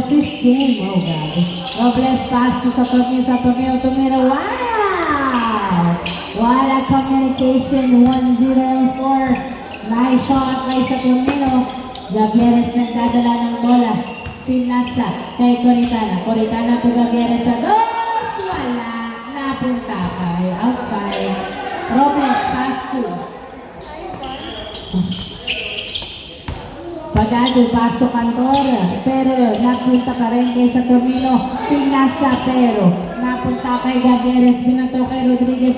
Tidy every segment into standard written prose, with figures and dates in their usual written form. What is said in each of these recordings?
15. Oh, God. Robles pass to Satornio. Tumira. Wow! Wala communication. 1-0 ang score. Nice shot kay Satornio. Gavieres nagdadala ng bola. Pinasa kay Coritana. Coritana po Gavieres sa dos. Wala. Napunta kay outside. Robles pass to Pagado, pass to Cantor, pero napunta ka rin kay Satornio. Pinasa pero napunta kay Gavieres, pinato kay Rodriguez.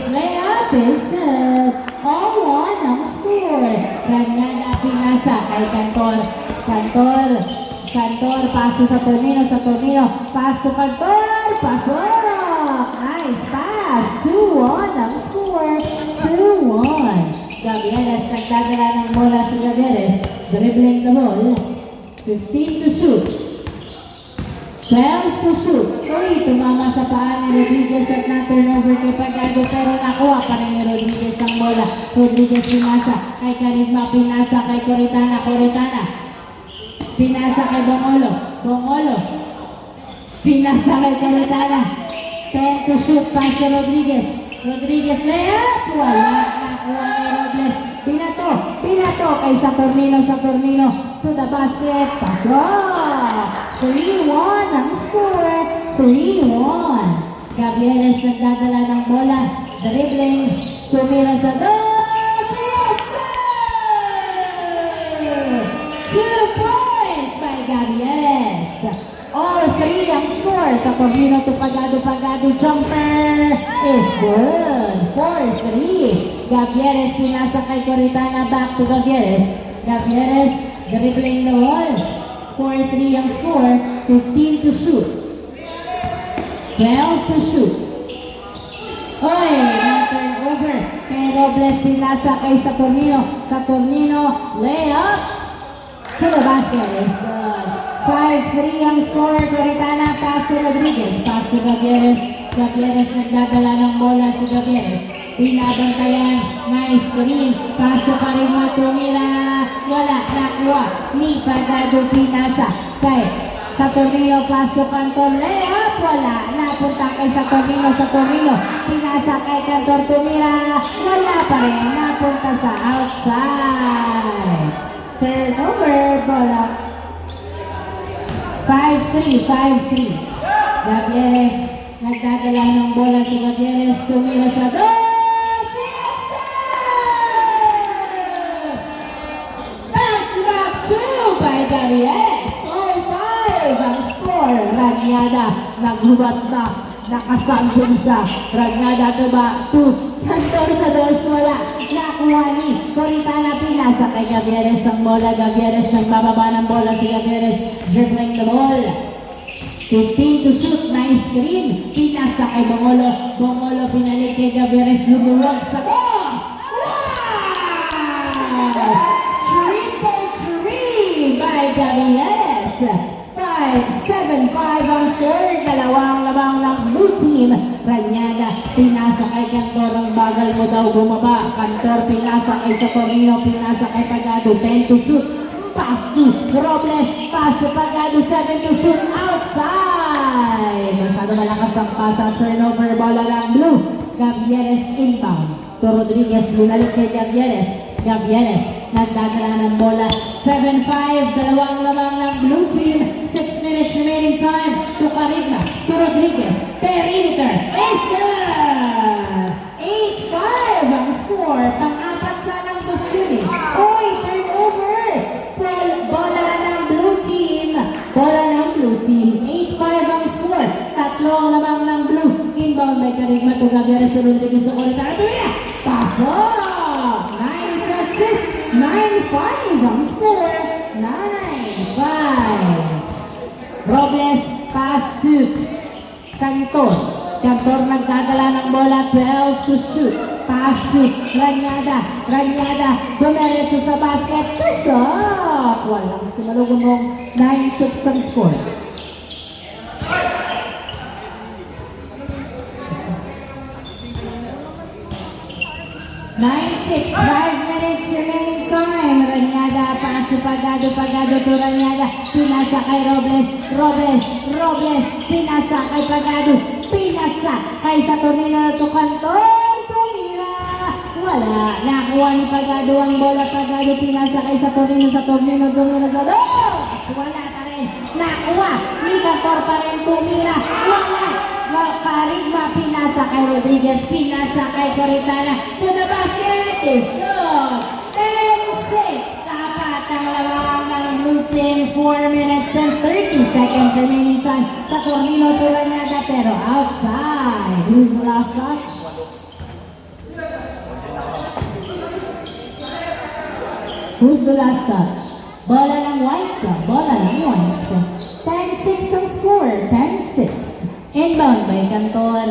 Layup is good. 0-1 ang score. Ganyan pinasa kay Cantor. Cantor, pass to Satornio. Pass to Cantor. Pasok. Nice pass. 2-1 ang score. 2-1. Gavieres, nagdadala ng bola si Gavieres. Dribbling the ball. 15 to shoot. 12 to shoot. Uy, tumama sa paa ni Rodriguez at na-turnover kay Pagado, pero nakuha pa rin ni Rodriguez ang bola. Rodriguez pinasa kay Carisma, pinasa kay Coritana. Pinasa kay Bongolo. Pinasa kay Coritana. 10 to shoot, pass to Rodriguez. Layup! Wala. Nakuha ni Robles. Pinato kay Satornio to the basket. Pasok! 3-1 ang score. 3-1. Gavieres nagdadala ng bola. Dribbling. Tumira sa dos. Yes, sir! 2 points by Gavieres. All 3 ang score. Satornio to Pagado. Jumper is good. 4-3. Gavieres pinasa kay Coritana, back to Gavieres. Gavieres dribbling the wall. 4-3 ang score. 15 to shoot. 12 to shoot. Oy, turnover. Kay Robles pinasa kay Satornio. Layup to the basket. It's good. 5-3 ang score. Coritana, pass to Rodriguez. Pass to Gavieres. Gavieres nagdadala ng bola si Gavieres. Pinabantayan, nice screen, paso pa rin Tumira, wala, nakuha, ni Pagado pinasa, kay Satornio, paso Cantor, layup, wala, napunta kay Satornio, pinasa kay Cantor, Tumira, wala pa rin, napunta sa outside. Turnover, bola. 5-3. Gavieres, nagdadala ng bola si Gavieres, Tumira sa dos. Gavieres, 4-5 ang score. Ranyada, naghubat na, nakasangkong siya. Ranyada to ba? 2. Cantor sa dos, wala. Nakuha ni Coritana, pinasa kay Gavieres ang bola. Gavieres, nagbababa ng bola si Gavieres. Dribbling the ball. 15 to shoot, nice screen. Pinasa kay Bongolo, pinalik kay Gavieres. Lumuwag sa boss. Wow! By Gavieres. 5-7-5 ang score. Dalawang labang ng blue team. Ranyada, pinasa kay Cantor. Ang bagal mo daw bumaba. Cantor, pinasa kay Satornio. Pinasa kay Pagado. 10 to shoot. Pass to Robles. Pass to Pagado. 7 to shoot. Outside. Masyado malakas ang pasa. Turnover. Bola ng blue. Gavieres inbound. To Rodriguez. Binalik kay Gavieres, nagdadala ng bola. 7-5, dalawang lamang ng blue team. 6 minutes remaining time. To Carisma, to Rodriguez. Perimeter is good. 8-5 ang score. Pang-apat sa ng Busuni. Oy, turnover. Bola ng blue team. 8-5 ang score. Tatlong lamang ng blue. Inbound by Carisma to Gavieres. Rodriguez sa Coritana. Pasok! 9-5 ang score. 9-5. Robles, pass to Cantor. Cantor nagdadala ng bola. 12 to shoot. Pass to Ranyada. Dumiretso sa basket. Pasok! Walang sumalugumong. 9-6 ang score. 9-6, 5 minutes remaining time. Ranyada pass Paso Pagado, Pagado to Ranyada, pinasa kay Robles, Robles, Robles, pinasa kay Pagado, pinasa kay Saturnino to Cantor, tumira, wala, nakuha ni Pagado ang bola, Pagado, pinasa kay Saturnino, Saturnino, dumira sa dos, wala pa rin, nakuha, ni Cantor pa rin, tumira, wala, Karigma, pinasa kay Rodriguez, pinasa kay Coritana, to the basket, is good, 10-6, apat ang lamang ng blue team, 4 minutes and 30 seconds remaining time, sa Tornino to Ranyada, pero outside, who's the last touch? Who's the last touch? Bola ng white, bola ng white, 10-6 ang score, 10-6. Inbound by Cantor.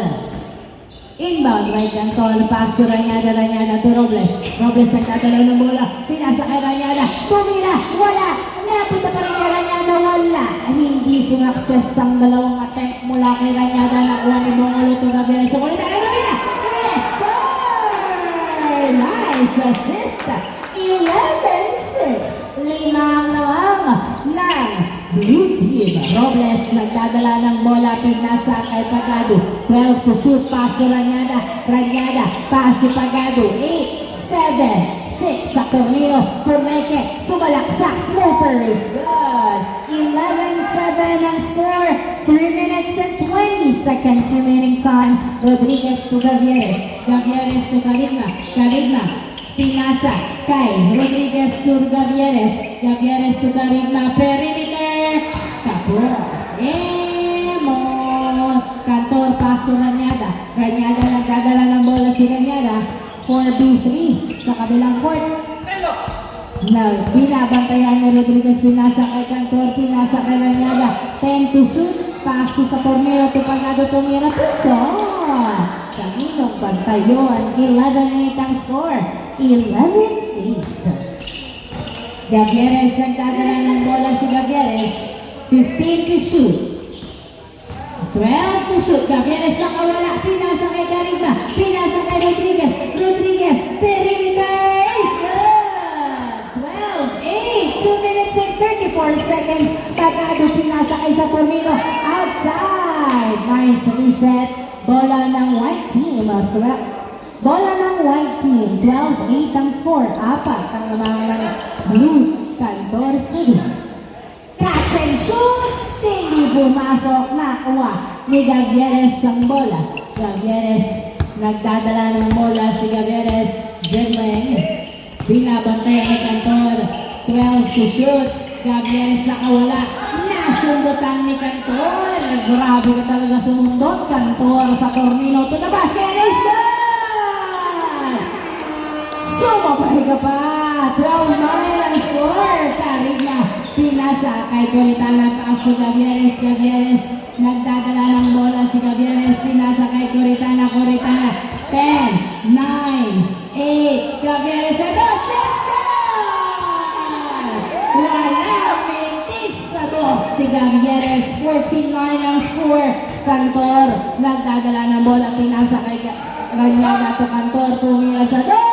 Inbound by Cantor. Pass to Ranyada, Ranyada to Robles. Robles nagtatalaw ng bola. Pinasa kay Ranyada. Tumira. Wala. Napunta pa rin kay Ranyada. Wala. Hindi sumakses ang dalawang attempt mula kay Ranyada. Nakuha ni Bongolo to Gabriel. So, kulit na Gabriel. Yes, sir! Nice assist. 11-6. Limang nawang ng blue team. Robles nagdadala ng bola, pinasa kay Pagado. 12 to shoot, pass to Ranyada. Ranyada, pass to Pagado. 8, 7, 6 sa Tornino. Pumeke, sumalaksak. Floater is good. 11-7 ang score. 3 minutes and 20 seconds remaining time. Rodriguez to Gavieres. Gavieres to Carigma. Carigma. Pinasa kay Rodriguez to Gavieres. Gavieres to Carigma. Perimeter. Tapos, Cantor, paso Ranyada. Ranyada nagdadala ng bola si Ranyada. 4B3 sa kabilang court. Na binabantayan ni Rodriguez. Pinasa kay Cantor. Pinasa kay Ranyada. 10 to shoot. Paso sa Torneo to Pagado, tumira. Piso. Kaninong bantayon. 11-8 ang score. 11-8. Gavieres nagdadala ng bola si Gavieres. 15 to shoot. 12 to shoot. Gavieres nakawala. Pinasa kay Carigma. Pinasa kay Rodriguez. Rodriguez. Perimeter is good. 12-8. 2 minutes and 34 seconds. Pagado pinasa kay Saturnino. Outside. Nice reset. Bola ng white team. Bola ng white team. 12-8 ang score. Apat ang mga blue. 14 catch and shoot. Hindi pumasok. Nakuha ni Gavieres ang bola. Gavieres nagdadala ng bola si Gavieres. Dribbling. Binabantayan ni Cantor. 12 to shoot. Gavieres nakawala. Nasundutan ni Cantor. Grabe ka talaga sumundot. Cantor sa Tornino to the basket. Is good! Sumabay ka pa. 12-9 ang score. Carigma. Pinasa kay Coritana. Pass to Gavieres. Gavieres nagdadala ng bola si Gavieres. Pinasa kay Coritana. Coritana. 10, 9, 8. Gavieres sa dos. Walang mintis sa dos si Gavieres. 14-9 ang score. Cantor nagdadala ng bola. Pinasa kay Ranyada to Cantor. Tumira sa dos.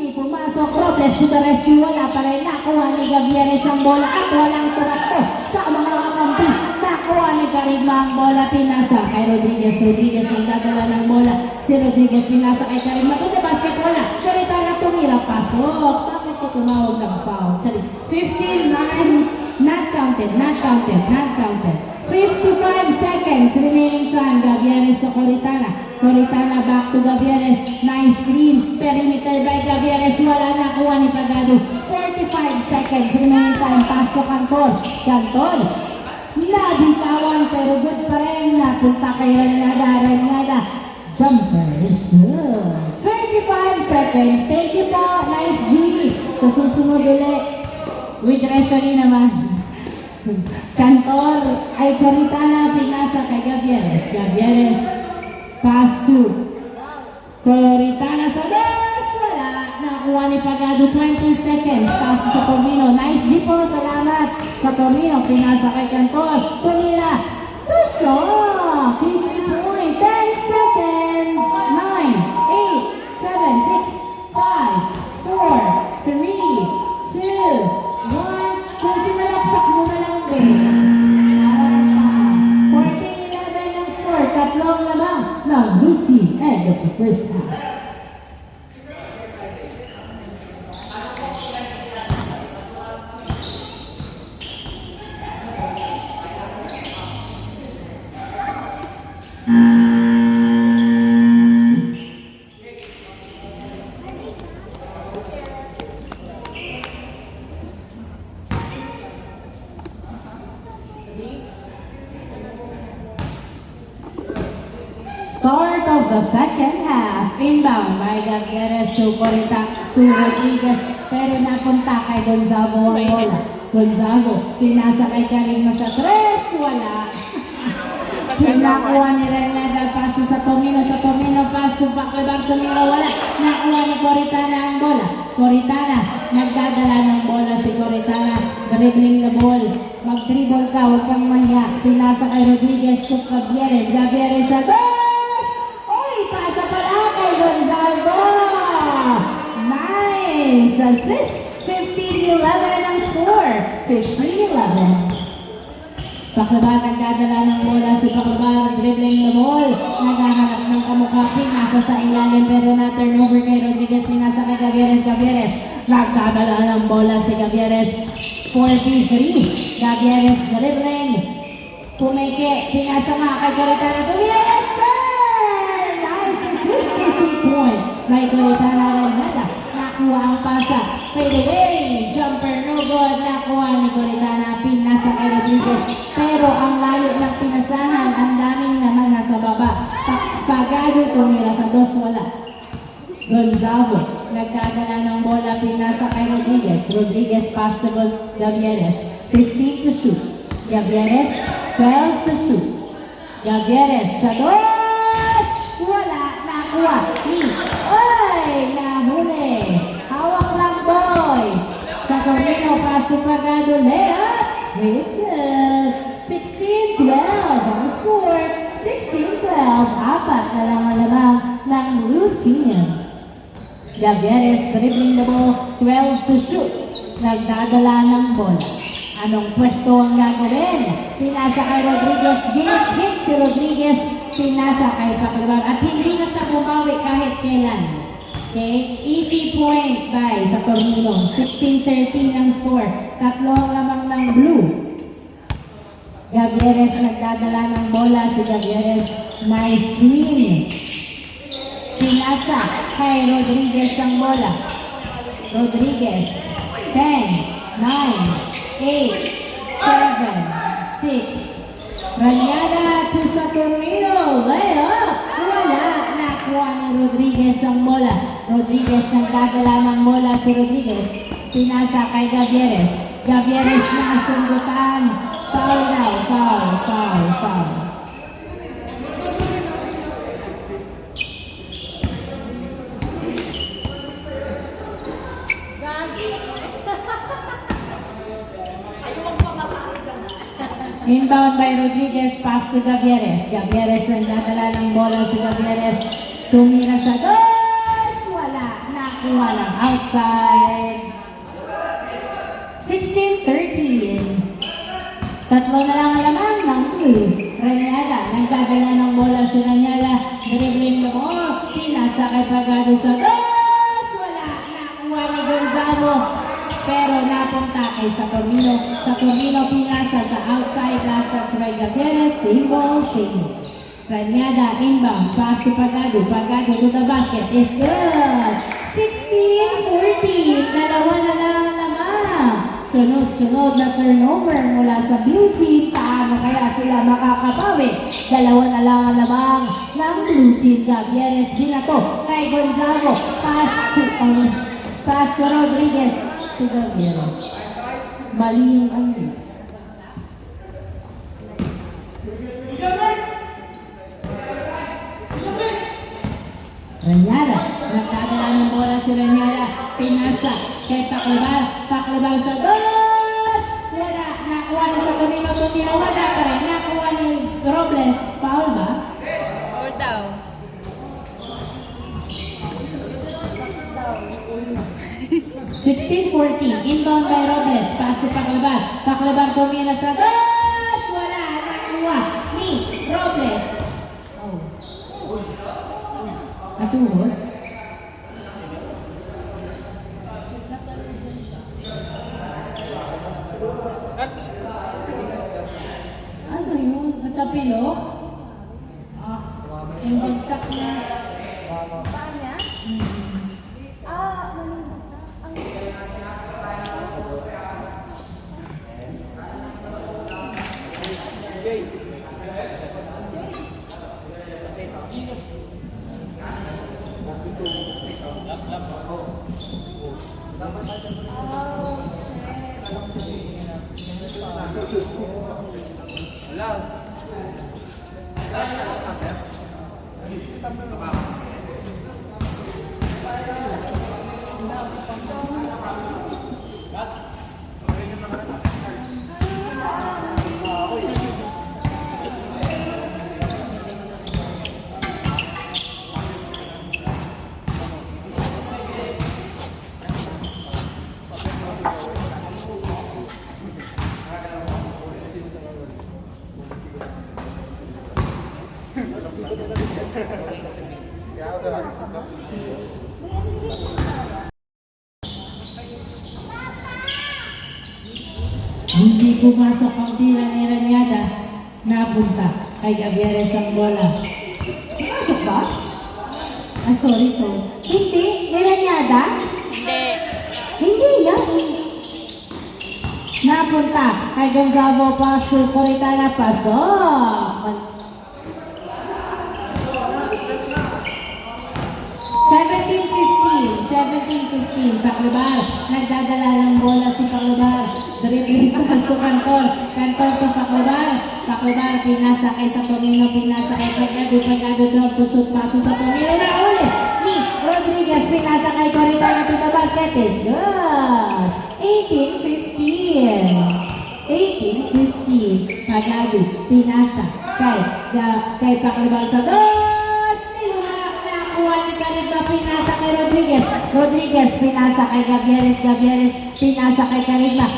Pumasok, Robles to the rescue. Wala pa rin. Nakuha ni Gavieres ang bola at walang tumakbo sa mga kakampi. Nakuha ni Carigma ang bola. Pinasa kay Rodriguez. Rodriguez nagdadala ng bola. Si Rodriguez pinasa kay Carigma. To the basket. Wala. Coritana tumira. Pasok. Bakit ko tumawag ng foul? 15-9. Not counted. Not counted. Not counted. 55 seconds remaining time. Gavieres to Coritana. Coritana back to Gavieres. Nice screen. Perimeter by Gavieres. Wala na. Kuha ni Pagado. 45 seconds remaining time. Pasok Cantor. Cantor. Nabitawan pero good pa rin. Napunta kay Ranyada. Ranyada. Jumper is good. 35 seconds. Thank you po. Nice G. Sa susunod ulit. With referee naman. Cantor ay Coritana. Pinasa kay Gavieres. Gavieres. Pass to Coritana sa dos. Wala. Nakuha ni Pagado. 20 seconds. Pass sa Tornino. Nice G po. Salamat. Sa Tornino. Pinasa kay Cantor. Tumira. Pasok. Easy point. 10 seconds. 9, 8, 7, 6, 5, 4, 3, 2, Start of the second half. Inbound by Gutierrez to Corita to Rodriguez. Pero napunta kay Gonzago ang bola. Gonzago, pinasa kay Karima sa tres. Wala. Pinakuha ni Renada, pass sa Tomino, pass to Paclebar, Tomino, wala. Nakuha ni Coritana ang bola. Coritana, nagdadala ng bola si Coritana. Dribbling the ball. Mag-dribble ka, huwag kang mahiya. Pinasa kay Rodriguez to Gavieres. Gavieres sa dos! Uy, pasa pala kay Gonzalo! Nice! Assist! 15-11 ang score. 15-11. Paclebar nagdadala ng bola si Paclebar, dribbling the ball, naghahanap ng kamukha, pinasa sa ilalim pero na turnover kay Rodriguez, pinasa kay Gavieres, Gavieres, nagdadala ng bola si Gavieres, 4v3, Gavieres dribbling, pumike, pinasa nga kay Coritana, yes sir! Nice assist point by Coritana Renada, nakuha ang pasa, fade away, jumper no good, nakuha ni Coritana, pinasa kay Rodriguez, pero ang layo ng pinasahan, ang daming naman nasa baba. Pagado tumira sa dos, wala. Gonzago, nagdadala ng bola, pinasa kay Rodriguez. Rodriguez pass to Gavieres. 15 to shoot. Gavieres, 12 to shoot. Gavieres sa dos! Wala, nakuha. Oy, nahuli. Hawak lang, boy. Sa Torino, pass to Pagado, layup. Race good. 16-12 ang score. 16-12. Apat na lang ang lamang ng blue team. Gavieres dribbling the ball. 12 to shoot. Nagdadala ng bola. Anong pwesto ang gagawin? Pinasa kay Rodriguez. Hit si Rodriguez. Pinasa kay Paclebar. At hindi na siya bumawi kahit kailan. Okay, easy point by sa Tornillo. 16-13 ang score. Tatlo ang lamang ng blue. Gavieres nagdadala ng bola si Gavieres. Nice screen. Pinasa kay Rodriguez ang bola. Rodriguez. 10, 9, 8, 7, 6. Ranyada to sa Tornillo. Layup. Wala. Nakuha ni Rodriguez ang bola. Rodriguez nagdadala ng bola si Rodriguez. Pinasa kay Gavieres. Gavieres na sundutan. Foul daw. Foul. Inbound by Rodriguez, pass to Gavieres. Gavieres nagdadala ng bola si Gavieres. Tumira sa dos! Wala. Nakuha lang outside. 16-13. Tatlo na lang ang laman ng blue. Ranyada. Nagdadala ng bola si Ranyada. Dribbling the ball. Pinasa kay Pagado sa dos! Wala. Nakuha ni Gonzalo. Pero napunta kay sa Tornillo. Sa Tornillo pinasa sa outside. Last touch by Gavieres. Same ball. Ranyada inbound. Pass to Pagado. Pagado to the basket. Is good. 16-14. Dalawa na lang naman. Sunod-sunod na turnover mula sa blue team. Paano kaya sila makakapawi? Dalawa na lang ang lamang ng blue team. Gavieres binato kay Gonzago. Pass to Rodriguez. To Gavieres. Mali yung ano. Ranyada. Nagdadala ng bola si Ranyada. Pinasa kay Paclebar. Paclebar sa dos! Wala. Nakuha na sa Tornillo. Tornillo wala pa rin. Nakuha ni Robles. Foul ba? Foul daw. 16-14. Inbound by Robles. Pass to Paclebar. Paclebar tumira sa dos! Wala. Nakuha ni Robles. Atuhod? Ano yun? Natapilok? Ah. Yung bagsak na. Paa niya? Maling bagsak. Hindi pumasok ang tira ni Raniada. Napunta kay Gavieres ang bola. Pumasok ba? Ah, sorry. Hindi? Ni Raniada? Hindi. Hindi yan. Napunta kay Gonzalo Paso, Coritana, pasok. 17-15, Paclabar, nagdadala ng bola si Paclabar, dribbling pass to Cantor to Paclabar, pinasa kay Saturnino, pinasa kay Pagado daw, pusot paso sa Saturnino na ulit, ni Rodriguez, pinasa kay Coritana to the basket, is good, 18-15, Pagado, pinasa kay Paclabar sa pinasa kay Rodriguez, pinasa kay Gavieres, pinasa kay Carigma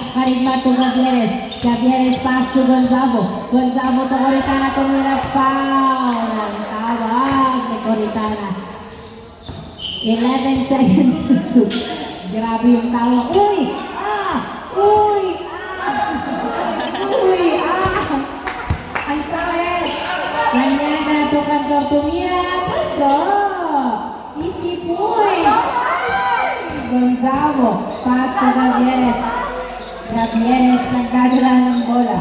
to Gavieres, pass to Gonzalo to Coritana, tumira foul, ang tawag ni Coritana, 11 seconds to shoot, grabe yung tawag, ang sakit, ganyan na to Cantor, tumira, pasok. Easy point! Gonzalo, pass to Gavieres. Nagdadala ng bola.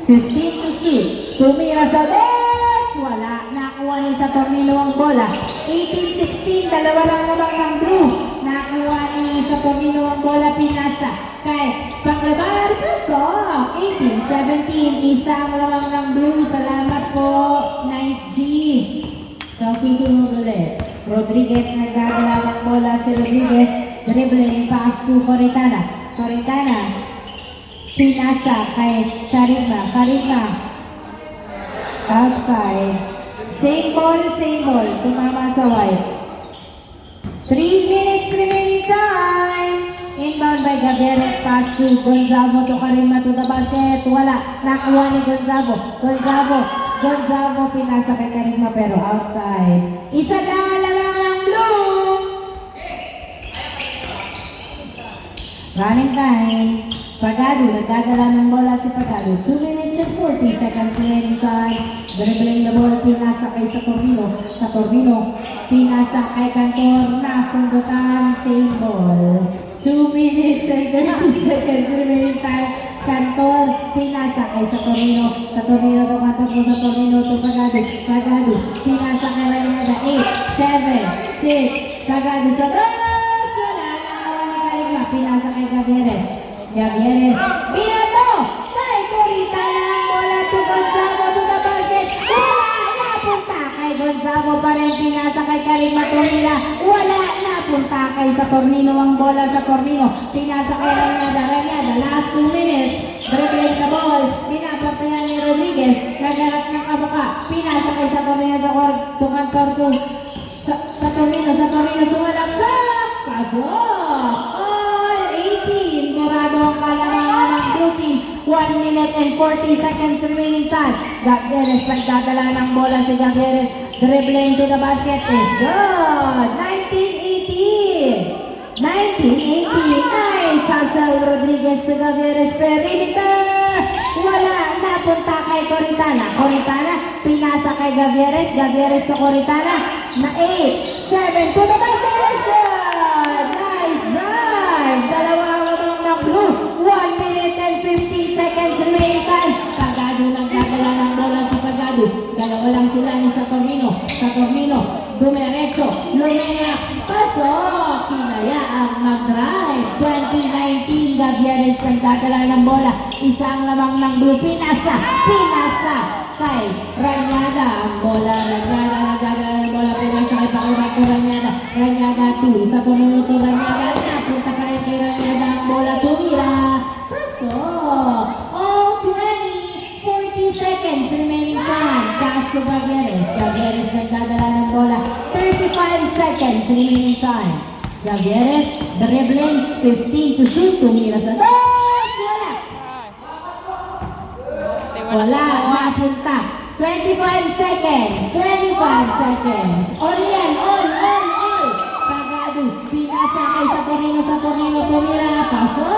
15 to shoot. Tumira sa best! Wala. Nakuha ni Saturnino ang bola. 18-16, dalawa lang naman ng blue. Nakuha ni Saturnino ang bola, pinasa kay Paclabar, pasok. 18-17, isang lamang ng blue. Salamat po. Nice G. So, susunod ulit. Rodriguez, nagdadala ng bola si Rodriguez. Dribbling, pass to Coritana. Pinasa kay Carigma. Outside. Same ball. Tumama sa white. 3 minutes remaining time. Inbound by Gavieres, pass to Gonzalo to Carigma to the basket. Wala. Nakuha ni Gonzalo, pinasa kay Carigma pero outside. Isa lang ang blue. Running time. Pagado, nagdadala ng bola si Pagado. 2 minutes and 40 seconds remaining time. Dribbling the ball, pinasa kay Saturnino. Pinasa kay Cantor, nasundutan, same ball. 2 minutes and 30 seconds remaining time. Cantor, pinasa kay Saturnino to Cantor to Saturnino to Pagado, pinasa kay Raniada, 8, 7, 6, Pagado sa dos, wala na ni Carigma, pinasa kay Gavieres, binato, kay Coritana, bola to Gonzalo to the basket, wala, napunta kay Gonzalo pa rin, pinasa kay Carigma, wala, napunta kay Saturnino ang bola, pinasa kay Raniada, last 2 minutes, dribbling the ball, pinapapayan ni Rodriguez, nagarat ng kabuka, pinasa kay Saturnino to Cantor to Saturnino, sumalaksak, pasok, all 18, murado ang kalarangan ng blue team, 1 minute and 40 seconds remaining time, Gavieres, nagdadala ng bola si Gavieres, dribbling to the basket, is good, 19-18, nice, Hazel Rodriguez to Gavieres, perimeter, wala, napunta kay Coritana, pinasa kay Gavieres. Gavieres sa Coritana na 8-7 to the basket. Good! Nice drive! Dalawang lamang ng blue. 1 minute and 15 seconds remaining time. Pagado nagdadala ng bola si Pagado. Dalawa lang sila ni Saturnino. Saturnino, dumiretso. Lumea, pasok. Kinaya ang mag-drive. 2019, Gavieres nagdadala ng bola. Isang lamang ng blue. Pinasa kay Ranyada. Ang bola, Ranyada nagdadala ng bola. Pinasa kay Pakibato Ranyada. Ranyada 2. Saturnino to Ranyada. Napunta pa rin kay Ranyada. Ang bola tumira. Pasok. Oh, 20, 40 seconds remaining time. Pass to Gavieres. Gavieres nagdadala ng bola. 35 seconds remaining time. Gavieres, dribbling, 15 to shoot. Tumira sa dos. Wala, napunta. 25 seconds. 25 seconds. All yan, all. Pagado, pinasa kay Saturnino. Tumira, pasok.